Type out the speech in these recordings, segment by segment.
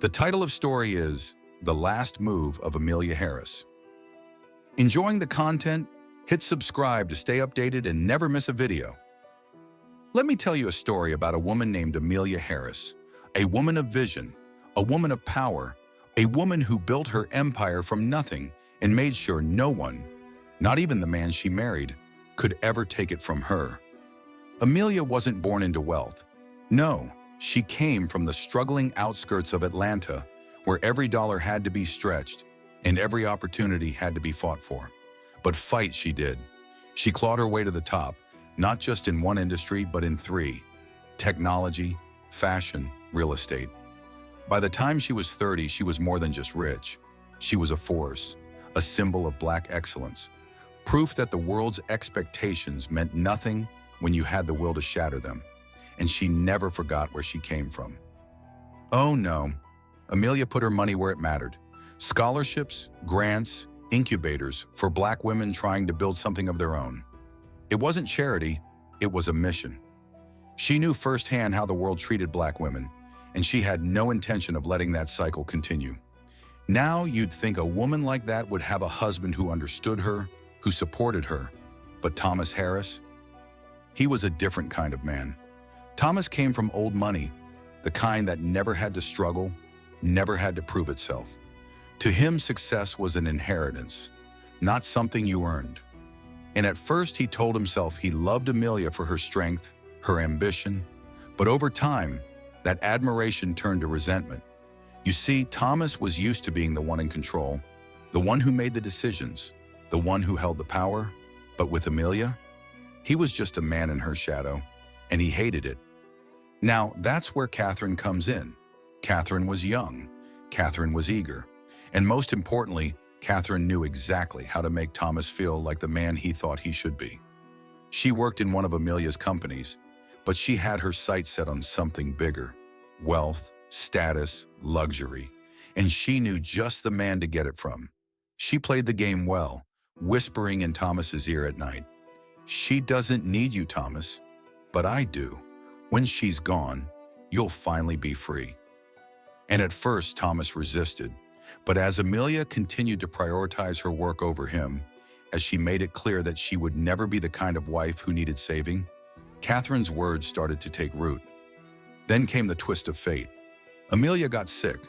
The title of story is The Last Move of Amelia Harris. Enjoying the content? Hit subscribe to stay updated and never miss a video. Let me tell you a story about a woman named Amelia Harris, a woman of vision, a woman of power, a woman who built her empire from nothing and made sure no one, not even the man she married, could ever take it from her. Amelia wasn't born into wealth. No, she came from the struggling outskirts of Atlanta, where every dollar had to be stretched and every opportunity had to be fought for. But fight she did. She clawed her way to the top, not just in one industry, but in three: technology, fashion, real estate. By the time she was 30, she was more than just rich. She was a force, a symbol of Black excellence, proof that the world's expectations meant nothing when you had the will to shatter them. And she never forgot where she came from. Oh no, Amelia put her money where it mattered. Scholarships, grants, incubators for Black women trying to build something of their own. It wasn't charity, it was a mission. She knew firsthand how the world treated Black women, and she had no intention of letting that cycle continue. Now you'd think a woman like that would have a husband who understood her, who supported her. But Thomas Harris? He was a different kind of man. Thomas came from old money, the kind that never had to struggle, never had to prove itself. To him, success was an inheritance, not something you earned. And at first he told himself he loved Amelia for her strength, her ambition, but over time, that admiration turned to resentment. You see, Thomas was used to being the one in control, the one who made the decisions, the one who held the power. But with Amelia, he was just a man in her shadow, and he hated it. Now, that's where Catherine comes in. Catherine was young, Catherine was eager, and most importantly, Catherine knew exactly how to make Thomas feel like the man he thought he should be. She worked in one of Amelia's companies, but she had her sights set on something bigger: wealth, status, luxury, and she knew just the man to get it from. She played the game well, whispering in Thomas's ear at night, "She doesn't need you, Thomas, but I do. When she's gone, you'll finally be free." And at first, Thomas resisted, but as Amelia continued to prioritize her work over him, as she made it clear that she would never be the kind of wife who needed saving, Catherine's words started to take root. Then came the twist of fate. Amelia got sick.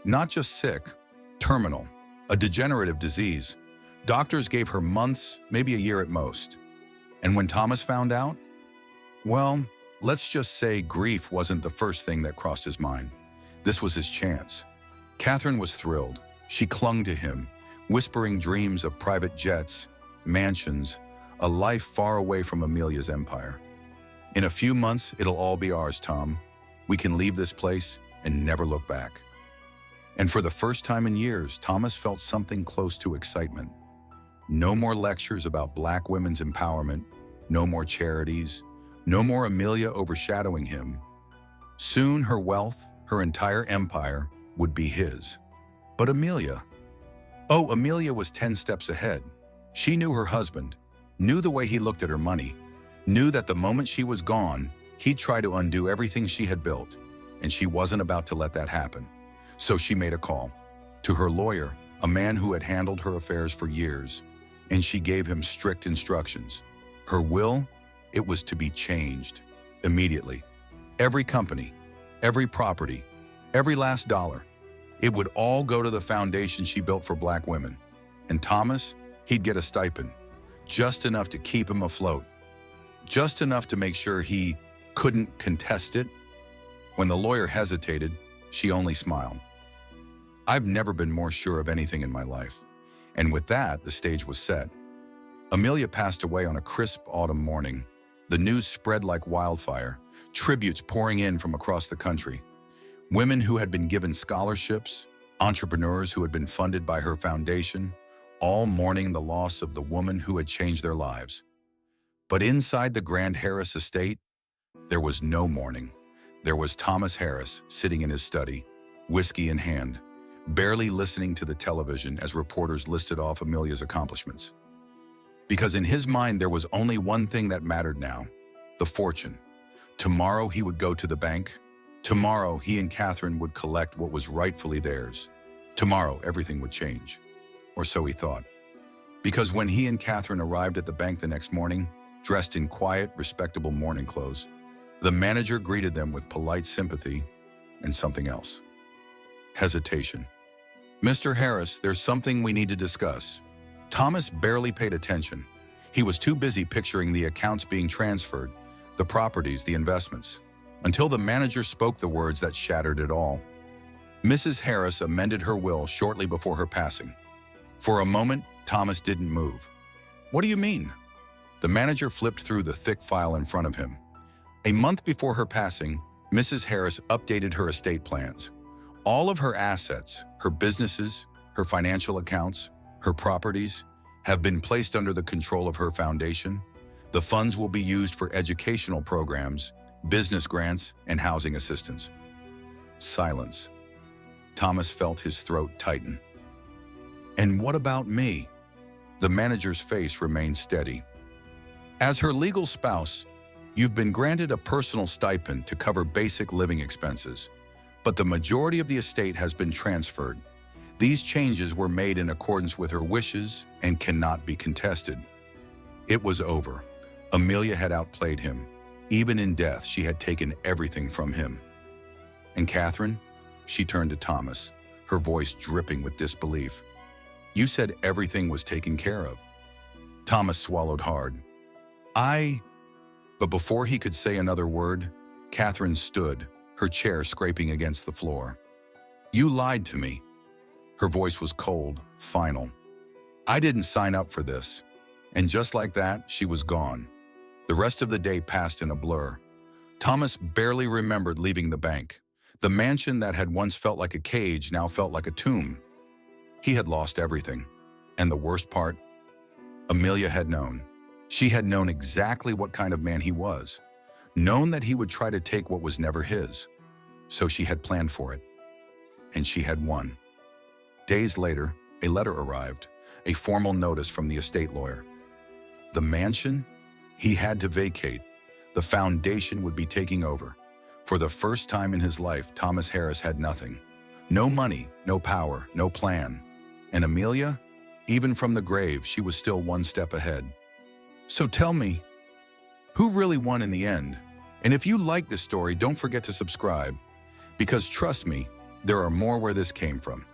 Not just sick, terminal, a degenerative disease. Doctors gave her months, maybe a year at most. And when Thomas found out, well, let's just say grief wasn't the first thing that crossed his mind. This was his chance. Catherine was thrilled. She clung to him, whispering dreams of private jets, mansions, a life far away from Amelia's empire. "In a few months, it'll all be ours, Tom. We can leave this place and never look back." And for the first time in years, Thomas felt something close to excitement. No more lectures about Black women's empowerment, no more charities, no more Amelia overshadowing him. Soon her wealth, her entire empire, would be his. But Amelia? Oh, Amelia was 10 steps ahead. She knew her husband, knew the way he looked at her money, knew that the moment she was gone, he'd try to undo everything she had built, and she wasn't about to let that happen. So she made a call to her lawyer, a man who had handled her affairs for years, and she gave him strict instructions. Her will? It was to be changed immediately. Every company, every property, every last dollar, it would all go to the foundation she built for Black women. And Thomas, he'd get a stipend, just enough to keep him afloat, just enough to make sure he couldn't contest it. When the lawyer hesitated, she only smiled. I've never been more sure of anything in my life. And with that, the stage was set. Amelia passed away on a crisp autumn morning. The news spread like wildfire, tributes pouring in from across the country. Women who had been given scholarships, entrepreneurs who had been funded by her foundation, all mourning the loss of the woman who had changed their lives. But inside the Grand Harris estate, there was no mourning. There was Thomas Harris sitting in his study, whiskey in hand, barely listening to the television as reporters listed off Amelia's accomplishments. Because in his mind, there was only one thing that mattered now: the fortune. Tomorrow he would go to the bank. Tomorrow, he and Catherine would collect what was rightfully theirs. Tomorrow, everything would change. Or so he thought. Because when he and Catherine arrived at the bank the next morning, dressed in quiet, respectable morning clothes, the manager greeted them with polite sympathy and something else. Hesitation. "Mr. Harris, there's something we need to discuss." Thomas barely paid attention. He was too busy picturing the accounts being transferred, the properties, the investments, until the manager spoke the words that shattered it all. Mrs. Harris amended her will shortly before her passing. For a moment, Thomas didn't move. "What do you mean?" The manager flipped through the thick file in front of him. A month before her passing, Mrs. Harris updated her estate plans. All of her assets, her businesses, her financial accounts, her properties, have been placed under the control of her foundation. The funds will be used for educational programs, business grants, and housing assistance. Silence. Thomas felt his throat tighten. "And what about me?" The manager's face remained steady. "As her legal spouse, you've been granted a personal stipend to cover basic living expenses, but the majority of the estate has been transferred. These changes were made in accordance with her wishes and cannot be contested." It was over. Amelia had outplayed him. Even in death, she had taken everything from him. "And Catherine?" She turned to Thomas, her voice dripping with disbelief. "You said everything was taken care of." Thomas swallowed hard. But before he could say another word, Catherine stood, her chair scraping against the floor. "You lied to me." Her voice was cold, final. "I didn't sign up for this." And just like that, she was gone. The rest of the day passed in a blur. Thomas barely remembered leaving the bank. The mansion that had once felt like a cage now felt like a tomb. He had lost everything. And the worst part? Amelia had known. She had known exactly what kind of man he was. Known that he would try to take what was never his. So she had planned for it. And she had won. Days later, a letter arrived, a formal notice from the estate lawyer. The mansion? He had to vacate. The foundation would be taking over. For the first time in his life, Thomas Harris had nothing. No money, no power, no plan. And Amelia? Even from the grave, she was still one step ahead. So tell me, who really won in the end? And if you like this story, don't forget to subscribe. Because trust me, there are more where this came from.